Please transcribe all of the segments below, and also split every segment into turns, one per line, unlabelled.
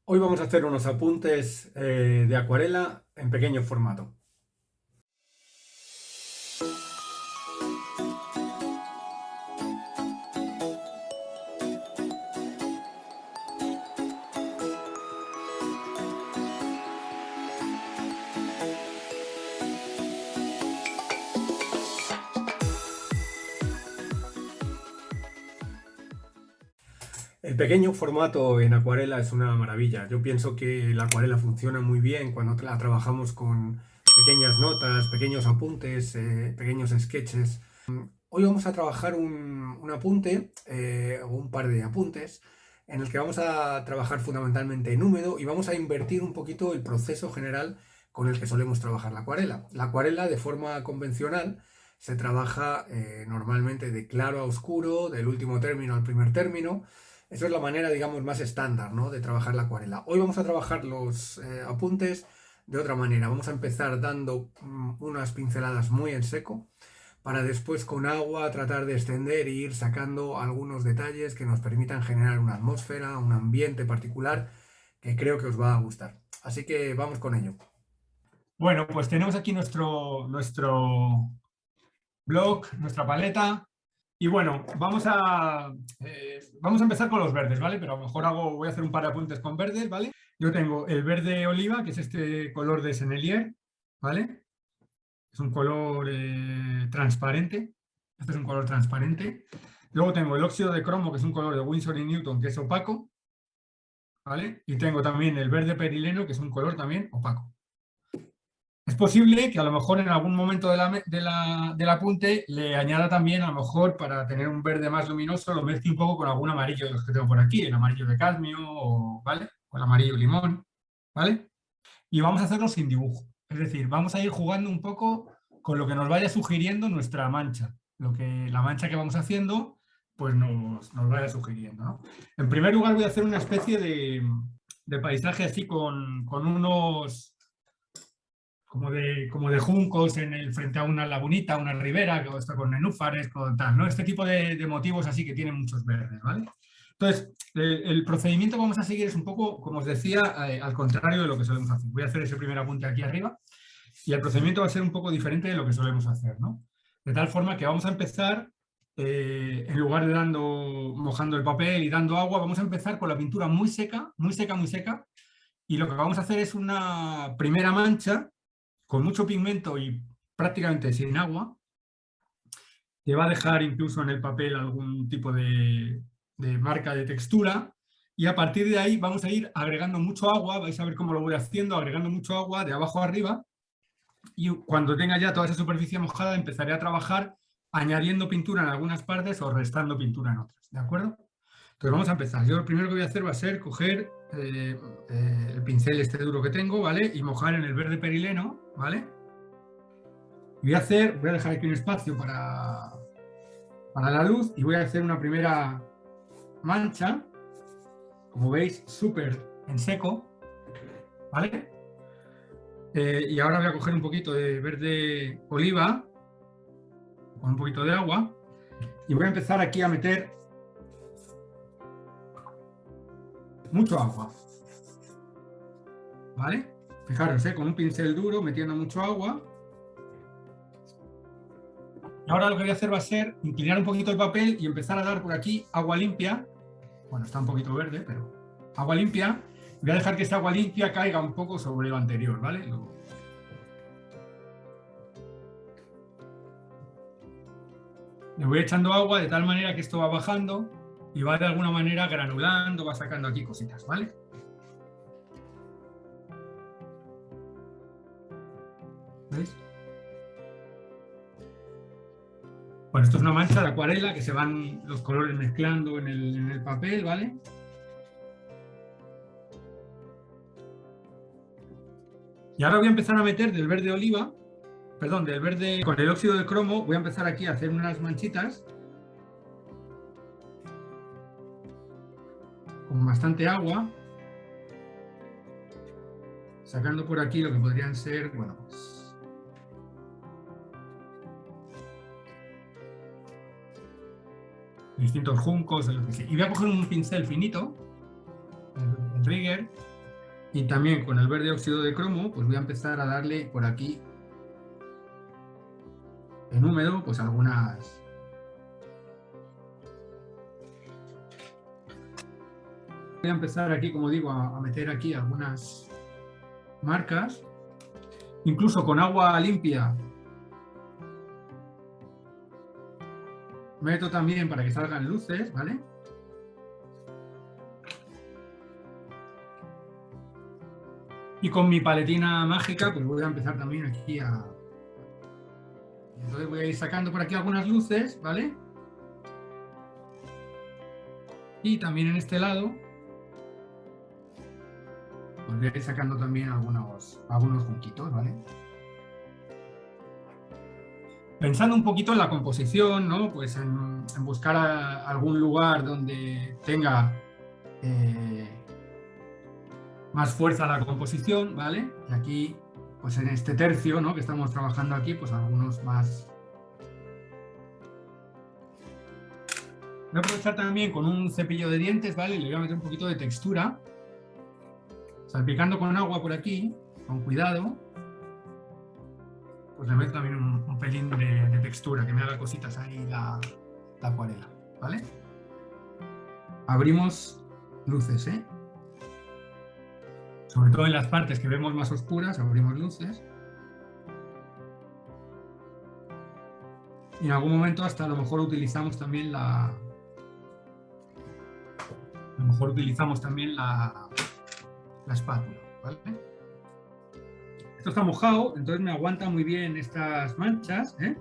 Hoy vamos a hacer unos apuntes de acuarela en pequeño formato. El pequeño formato en acuarela es una maravilla. Yo pienso que la acuarela funciona muy bien cuando la trabajamos con pequeñas notas, pequeños apuntes, pequeños sketches. Hoy vamos a trabajar un apunte o un par de apuntes en el que vamos a trabajar fundamentalmente en húmedo y vamos a invertir un poquito el proceso general con el que solemos trabajar la acuarela. La acuarela de forma convencional se trabaja normalmente de claro a oscuro, del último término al primer término. Eso es la manera, digamos, más estándar, ¿no?, de trabajar la acuarela. Hoy vamos a trabajar los apuntes de otra manera. Vamos a empezar dando unas pinceladas muy en seco para después con agua tratar de extender e ir sacando algunos detalles que nos permitan generar una atmósfera, un ambiente particular que creo que os va a gustar. Así que vamos con ello. Bueno, pues tenemos aquí nuestro blog, nuestra paleta. Y bueno, vamos a empezar con los verdes, ¿vale? Pero a lo mejor voy a hacer un par de apuntes con verdes, ¿vale? Yo tengo el verde oliva, que es este color de Sennelier, ¿vale? Es un color transparente. Este es un color transparente. Luego tengo el óxido de cromo, que es un color de Winsor y Newton, que es opaco, ¿vale? Y tengo también el verde perileno, que es un color también opaco. Es posible que a lo mejor en algún momento del apunte le añada también, a lo mejor para tener un verde más luminoso, lo mezcle un poco con algún amarillo de los que tengo por aquí, el amarillo de cadmio, ¿vale? O el amarillo limón, ¿vale? Y vamos a hacerlo sin dibujo. Es decir, vamos a ir jugando un poco con lo que nos vaya sugiriendo nuestra mancha. La mancha que vamos haciendo, pues nos vaya sugiriendo, ¿no? En primer lugar voy a hacer una especie de paisaje así con unos como de juncos frente a una lagunita, una ribera, que está con nenúfares, con tal, ¿no? Este tipo de motivos así que tienen muchos verdes, ¿vale? Entonces, el procedimiento que vamos a seguir es un poco, como os decía, al contrario de lo que solemos hacer. Voy a hacer ese primer apunte aquí arriba y el procedimiento va a ser un poco diferente de lo que solemos hacer, ¿no? De tal forma que vamos a empezar, en lugar de mojando el papel y dando agua, vamos a empezar con la pintura muy seca, muy seca, muy seca, y lo que vamos a hacer es una primera mancha con mucho pigmento y prácticamente sin agua, que va a dejar incluso en el papel algún tipo de marca de textura, y a partir de ahí vamos a ir agregando mucho agua, vais a ver cómo lo voy haciendo, agregando mucho agua de abajo a arriba, y cuando tenga ya toda esa superficie mojada empezaré a trabajar añadiendo pintura en algunas partes o restando pintura en otras, ¿de acuerdo? Entonces vamos a empezar. Yo lo primero que voy a hacer va a ser coger el pincel este duro que tengo, ¿vale? Y mojar en el verde perileno, ¿vale? Voy a dejar aquí un espacio para la luz y voy a hacer una primera mancha, como veis, súper en seco, ¿vale? Y ahora voy a coger un poquito de verde oliva con un poquito de agua y voy a empezar aquí a meter mucho agua, ¿vale? Fijaros, con un pincel duro metiendo mucho agua. Y ahora lo que voy a hacer va a ser inclinar un poquito el papel y empezar a dar por aquí agua limpia. Bueno, está un poquito verde, pero agua limpia. Voy a dejar que esta agua limpia caiga un poco sobre lo anterior, ¿vale? Le voy echando agua de tal manera que esto va bajando y va de alguna manera granulando, va sacando aquí cositas, ¿vale? ¿Veis? Bueno, esto es una mancha de acuarela que se van los colores mezclando en el papel, ¿vale? Y ahora voy a empezar a meter del verde oliva, perdón, del verde con el óxido de cromo, voy a empezar aquí a hacer unas manchitas con bastante agua, sacando por aquí lo que podrían ser, bueno, pues, distintos juncos, y voy a coger un pincel finito, el rigger, Y también con el verde óxido de cromo, pues voy a empezar a darle por aquí, en húmedo, pues algunas... Voy a empezar aquí, como digo, a meter aquí algunas marcas, incluso con agua limpia. Meto también para que salgan luces, ¿vale? Y con mi paletina mágica, pues voy a empezar también aquí a... Entonces voy a ir sacando por aquí algunas luces, ¿vale? Y también en este lado, pues voy a ir sacando también algunos junquitos, ¿vale? Pensando un poquito en la composición, ¿no? Pues en buscar algún lugar donde tenga más fuerza la composición, ¿vale? Y aquí, pues en este tercio, ¿no? Que estamos trabajando aquí, pues algunos más. Voy a aprovechar también con un cepillo de dientes, ¿vale? Y le voy a meter un poquito de textura, salpicando con agua por aquí, con cuidado. Pues le meto también un pelín de textura, que me haga cositas ahí la acuarela, ¿vale? Abrimos luces, ¿eh? Sobre todo en las partes que vemos más oscuras, abrimos luces. Y en algún momento hasta a lo mejor utilizamos también la espátula, ¿vale? Esto está mojado, entonces me aguanta muy bien estas manchas, ¿eh?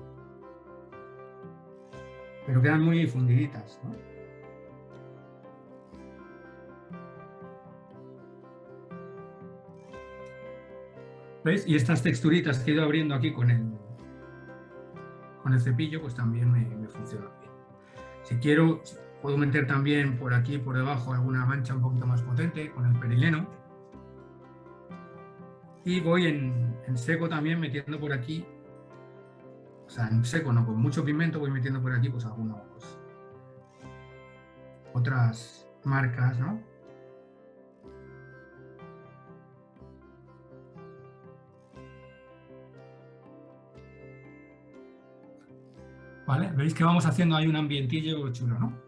Pero quedan muy fundiditas, ¿no? ¿Veis? Y estas texturitas que he ido abriendo aquí con el cepillo, pues también me funcionan bien. Si quiero, puedo meter también por aquí, por debajo, alguna mancha un poquito más potente con el perileno. Y voy en seco también metiendo por aquí, o sea, en seco no, con mucho pigmento voy metiendo por aquí pues algunas otras marcas, ¿no? ¿Vale? Veis que vamos haciendo ahí un ambientillo chulo, ¿no?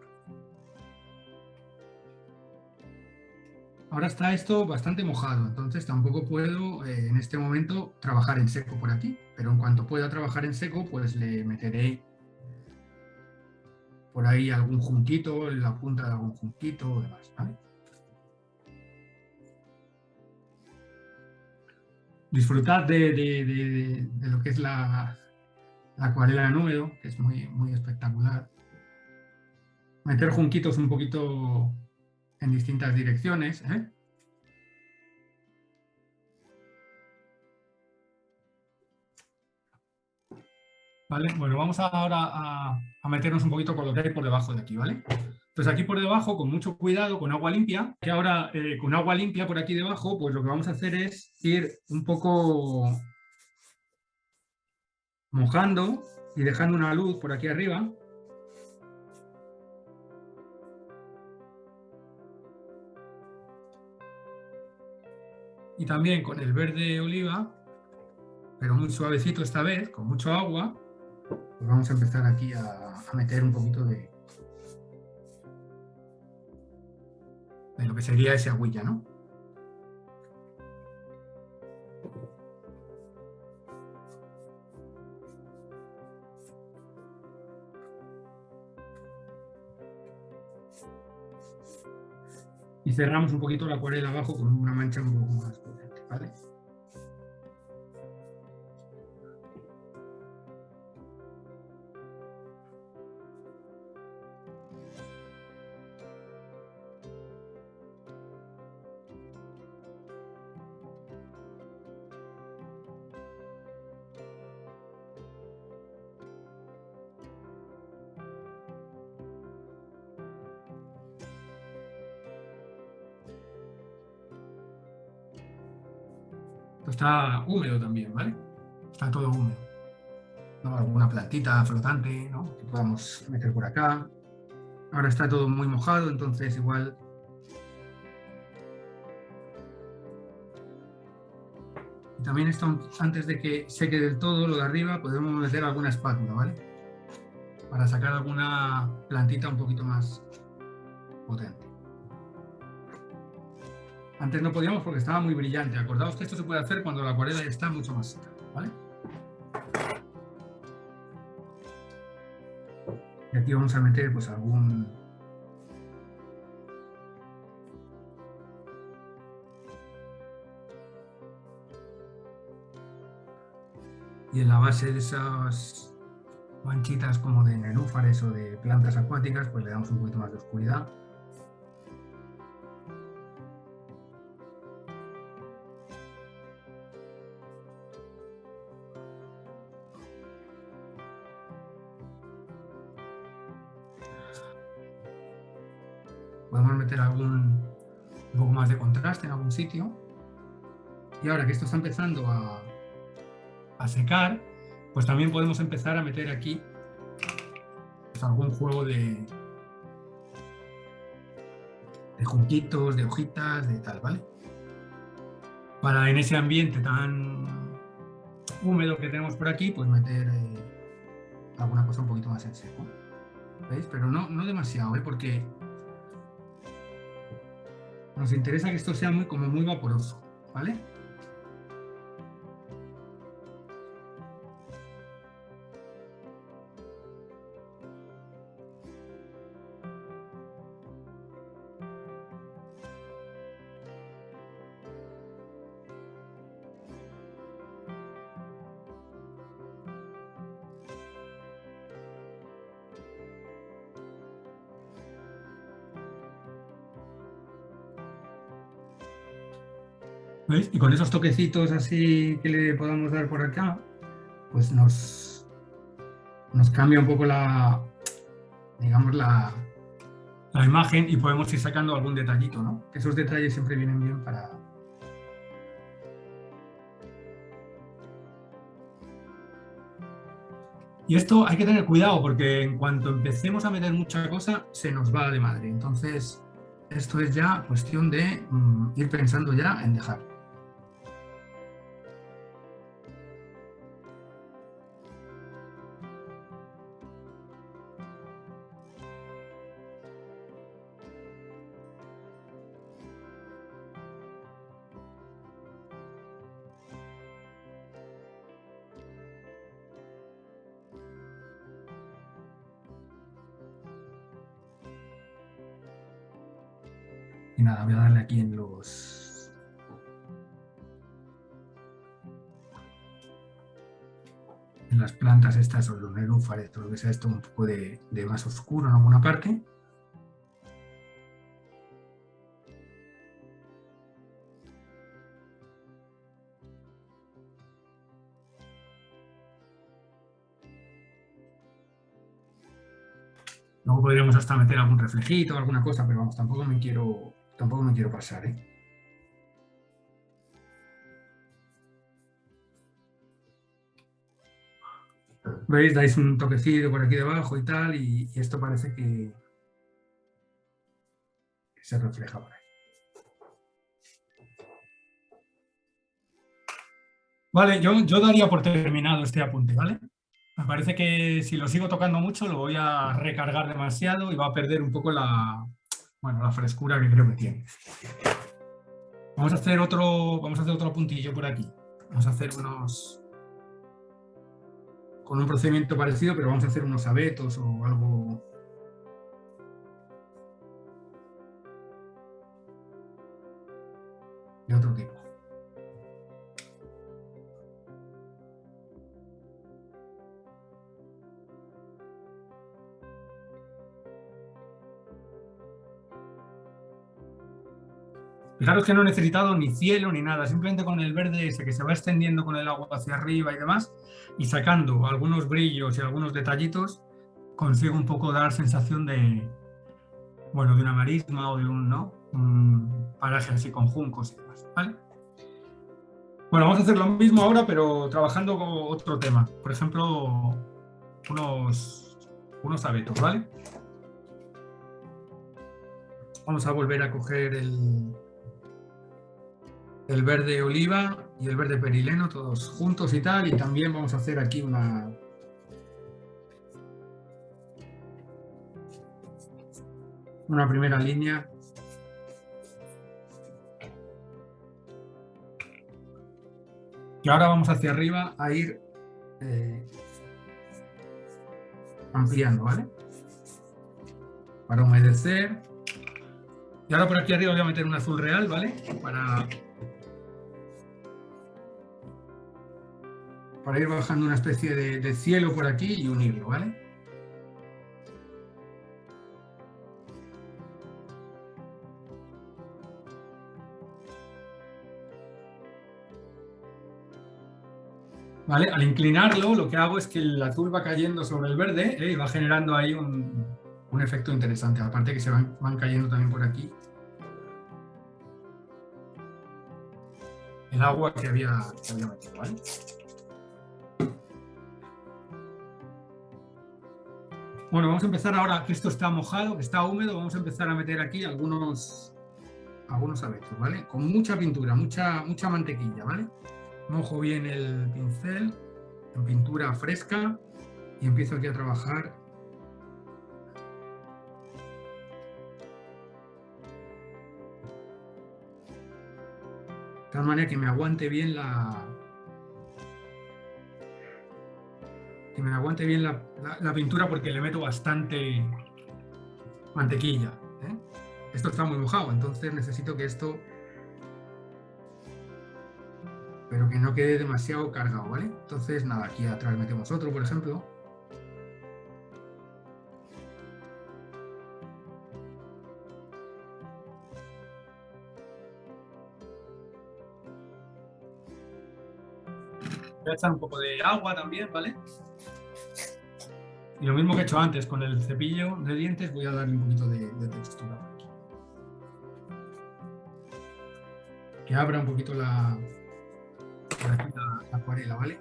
Ahora está esto bastante mojado, entonces tampoco puedo en este momento trabajar en seco por aquí, pero en cuanto pueda trabajar en seco, pues le meteré por ahí algún junquito, en la punta de algún junquito o demás, ¿vale? Disfrutad de lo que es la acuarela en húmedo, que es muy, muy espectacular. Meter junquitos un poquito en distintas direcciones, ¿eh? ¿Vale? Bueno, vamos ahora a meternos un poquito con lo que hay por debajo de aquí, ¿vale? Entonces aquí por debajo, con mucho cuidado, con agua limpia, que ahora con agua limpia por aquí debajo, pues lo que vamos a hacer es ir un poco mojando y dejando una luz por aquí arriba. Y también con el verde oliva, pero muy suavecito esta vez, con mucho agua, pues vamos a empezar aquí a meter un poquito de lo que sería ese agüilla, ¿no? Y cerramos un poquito la acuarela abajo con una mancha un poco más potente, ¿vale? Esto está húmedo también, ¿vale? Está todo húmedo, ¿no? Alguna plantita flotante, ¿no? Que podamos meter por acá. Ahora está todo muy mojado, entonces igual Y también esto, antes de que seque del todo lo de arriba, podemos meter alguna espátula, ¿vale? Para sacar alguna plantita un poquito más potente. Antes no podíamos porque estaba muy brillante. Acordaos que esto se puede hacer cuando la acuarela ya está mucho más seca, ¿vale? Y aquí vamos a meter pues algún... Y en la base de esas manchitas como de nenúfares o de plantas acuáticas, pues le damos un poquito más de oscuridad. Podemos meter un poco más de contraste en algún sitio. Y ahora que esto está empezando a secar, pues también podemos empezar a meter aquí pues, algún juego de junquitos, de hojitas, de tal, ¿vale? Para en ese ambiente tan húmedo que tenemos por aquí, pues meter alguna cosa un poquito más en seco. ¿Veis? Pero no demasiado, ¿eh? Porque nos interesa que esto sea como muy vaporoso, ¿vale? ¿Veis? Y con esos toquecitos así que le podamos dar por acá, pues nos cambia un poco digamos, la imagen y podemos ir sacando algún detallito, ¿no? Que esos detalles siempre vienen bien para... Y esto hay que tener cuidado porque en cuanto empecemos a meter mucha cosa, se nos va de madre. Entonces, esto es ya cuestión de ir pensando ya en dejar. Y nada, voy a darle aquí en las plantas estas o los nenúfares, todo lo que sea esto un poco de más oscuro en alguna parte. Luego podríamos hasta meter algún reflejito o alguna cosa, pero vamos, tampoco me quiero pasar, ¿eh? ¿Veis? Dais un toquecito por aquí debajo y tal, y esto parece que se refleja por ahí. Vale, yo daría por terminado este apunte, ¿vale? Me parece que si lo sigo tocando mucho lo voy a recargar demasiado y va a perder un poco la frescura que creo que tiene. Vamos a hacer otro puntillo por aquí. Vamos a hacer con un procedimiento parecido, pero vamos a hacer unos abetos o algo de otro tipo. Fijaros que no he necesitado ni cielo ni nada, simplemente con el verde ese que se va extendiendo con el agua hacia arriba y demás, y sacando algunos brillos y algunos detallitos, consigo un poco dar sensación de una marisma o de un paraje así con juncos y demás, ¿vale? Bueno, vamos a hacer lo mismo ahora, pero trabajando con otro tema. Por ejemplo, unos abetos, ¿vale? Vamos a volver a coger el verde oliva y el verde perileno, todos juntos y tal. Y también vamos a hacer aquí una primera línea. Y ahora vamos hacia arriba a ir ampliando, ¿vale? Para humedecer. Y ahora por aquí arriba voy a meter un azul real, ¿vale? Para ir bajando una especie de cielo por aquí y unirlo, ¿vale? ¿Vale? Al inclinarlo, lo que hago es que el azul va cayendo sobre el verde y va generando ahí un efecto interesante. Aparte que se van cayendo también por aquí el agua que había metido, ¿vale? Bueno, vamos a empezar ahora que esto está mojado, que está húmedo, vamos a empezar a meter aquí algunos abetos, ¿vale? Con mucha pintura, mucha mantequilla, ¿vale? Mojo bien el pincel en pintura fresca y empiezo aquí a trabajar. De tal manera que me aguante bien la pintura, porque le meto bastante mantequilla, ¿eh? Esto está muy mojado, entonces necesito que esto, pero que no quede demasiado cargado, ¿vale? Entonces, nada, aquí atrás metemos otro, por ejemplo. Voy a echar un poco de agua también, ¿vale? Y lo mismo que he hecho antes, con el cepillo de dientes voy a darle un poquito de textura. Que abra un poquito la acuarela, ¿vale?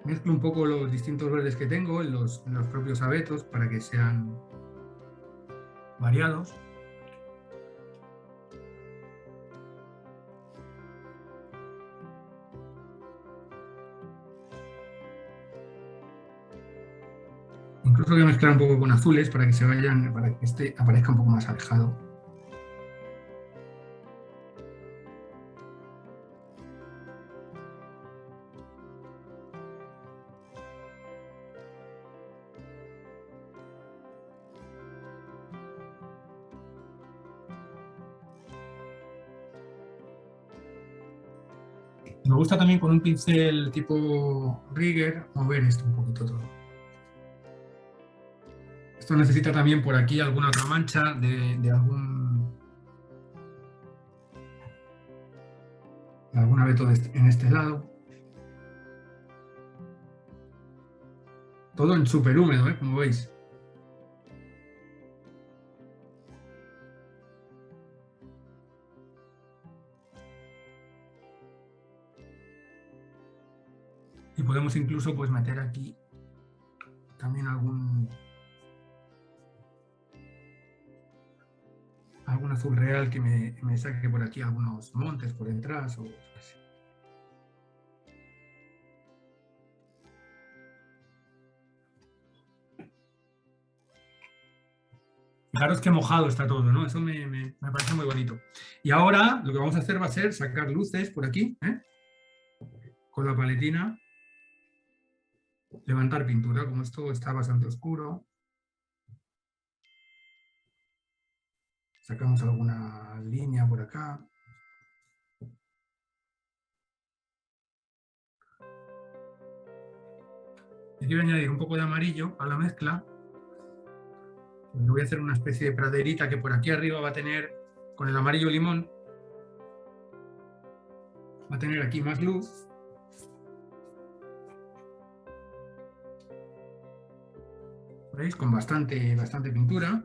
Mezclo un poco los distintos verdes que tengo en los propios abetos para que sean variados. Incluso voy a mezclar un poco con azules para que este aparezca un poco más alejado. Me gusta también con un pincel tipo Rigger mover esto un poquito todo. Esto necesita también por aquí alguna otra mancha de algún abeto en este lado. Todo en súper húmedo, como veis. Y podemos incluso pues meter aquí también algún azul real que me saque por aquí algunos montes por detrás o así. Fijaros qué mojado está todo, ¿no? Eso me parece muy bonito. Y ahora lo que vamos a hacer va a ser sacar luces por aquí, con la paletina, levantar pintura, como esto está bastante oscuro. Sacamos alguna línea por acá. Y quiero añadir un poco de amarillo a la mezcla. Voy a hacer una especie de praderita que por aquí arriba va a tener, con el amarillo limón, va a tener aquí más luz. ¿Veis? Con bastante pintura.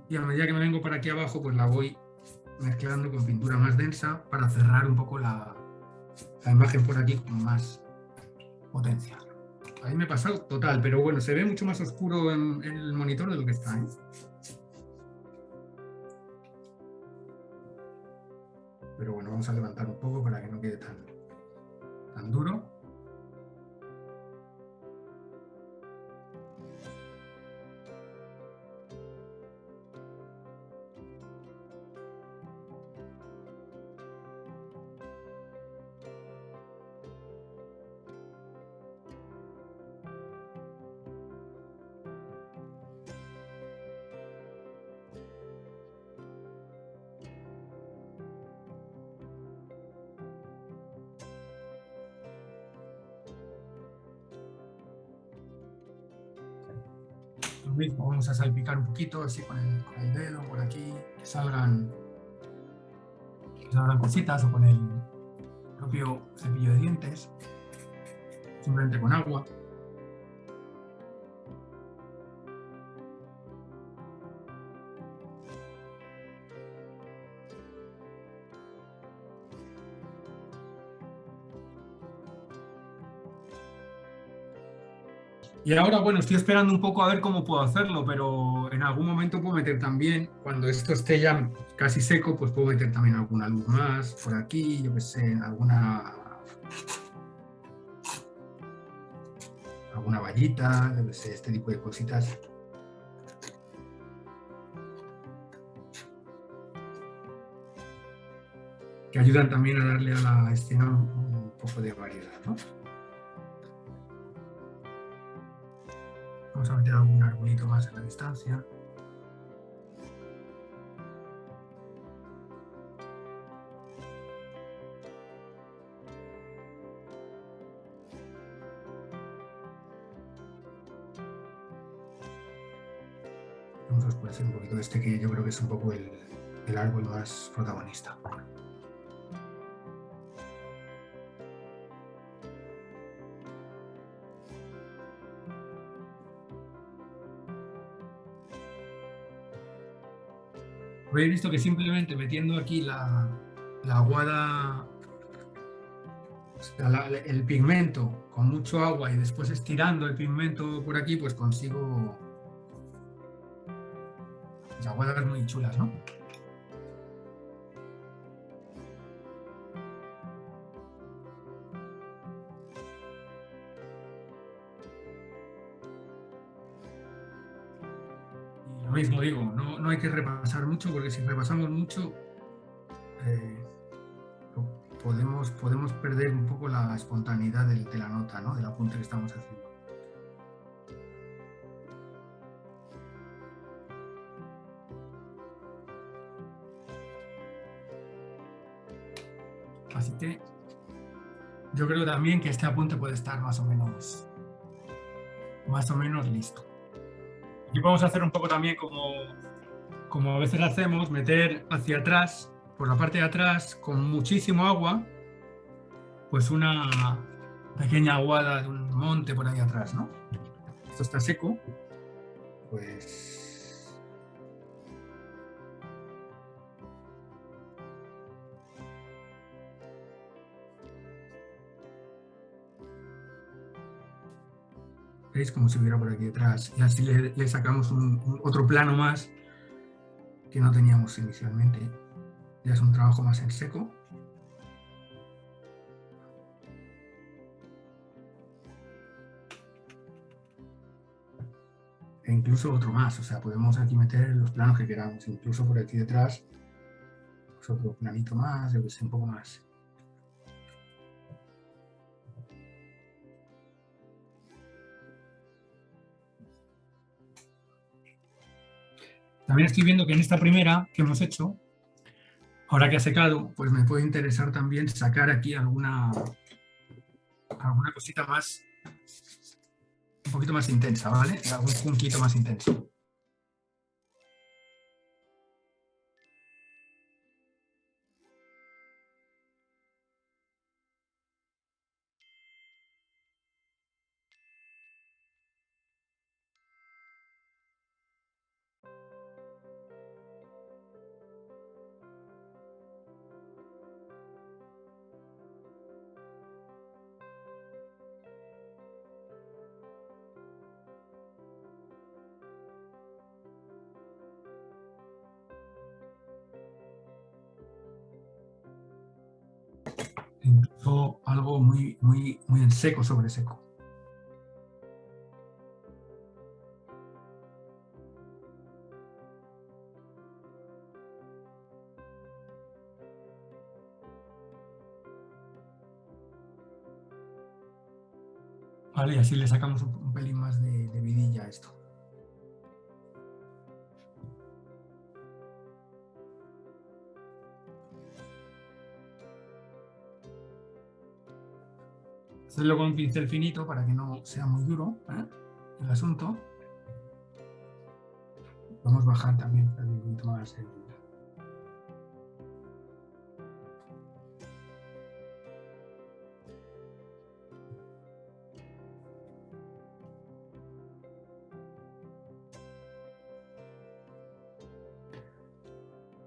Y a medida que me vengo para aquí abajo, pues la voy mezclando con pintura más densa para cerrar un poco la imagen por aquí con más potencia. Ahí me he pasado total, pero bueno, se ve mucho más oscuro en el monitor de lo que está, pero bueno, vamos a levantar un poco para que no quede tan duro. Lo mismo, vamos a salpicar un poquito así con el dedo por aquí, que salgan cositas, o con el propio cepillo de dientes, simplemente con agua. Y ahora, bueno, estoy esperando un poco a ver cómo puedo hacerlo, pero en algún momento puedo meter también, cuando esto esté ya casi seco, pues puedo meter también alguna luz más por aquí, yo qué sé, alguna vallita, yo qué sé, este tipo de cositas. Que ayudan también a darle a la escena un poco de variedad, ¿no? Vamos a meter algún arbolito más en la distancia. Vamos a oscurecer un poquito este, que yo creo que es un poco el árbol más protagonista. Habéis visto que simplemente metiendo aquí la aguada, o sea, el pigmento con mucho agua y después estirando el pigmento por aquí, pues consigo las aguadas muy chulas, ¿no? Y lo mismo digo, no hay que repasar mucho, porque si repasamos mucho eh, podemos perder un poco la espontaneidad de la nota, ¿no? Del apunte que estamos haciendo. Así que yo creo también que este apunte puede estar más o menos listo. Y vamos a hacer un poco también como a veces hacemos, meter hacia atrás, por la parte de atrás, con muchísimo agua, pues una pequeña aguada de un monte por ahí atrás, ¿no? Esto está seco, pues veis como si hubiera por aquí detrás, y así le sacamos otro plano más que no teníamos inicialmente. Ya es un trabajo más en seco. E incluso otro más, o sea, podemos aquí meter los planos que queramos, incluso por aquí detrás, pues otro planito más, yo que sé, un poco más. También estoy viendo que en esta primera que hemos hecho, ahora que ha secado, pues me puede interesar también sacar aquí alguna cosita más, un poquito más intensa, ¿vale? Algún puntito más intenso. muy, muy en seco sobre seco. Vale, y así le sacamos un pelín más de vidilla a esto. Hacerlo con un pincel finito para que no sea muy duro, ¿eh?, el asunto. Vamos a bajar también un poquito más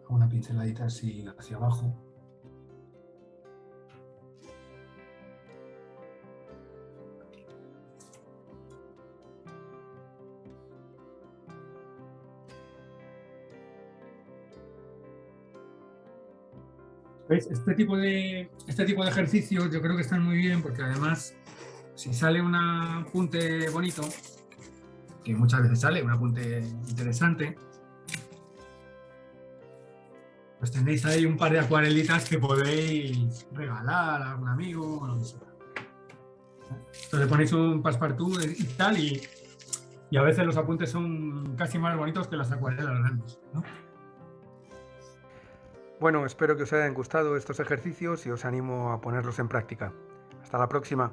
una pinceladita así hacia abajo. ¿Veis? Este tipo de ejercicios yo creo que están muy bien porque además si sale un apunte bonito, que muchas veces sale un apunte interesante, pues tenéis ahí un par de acuarelitas que podéis regalar a algún amigo o lo que sea. Entonces le ponéis un passepartout y tal, y a veces los apuntes son casi más bonitos que las acuarelas grandes, ¿no? Bueno, espero que os hayan gustado estos ejercicios y os animo a ponerlos en práctica. Hasta la próxima.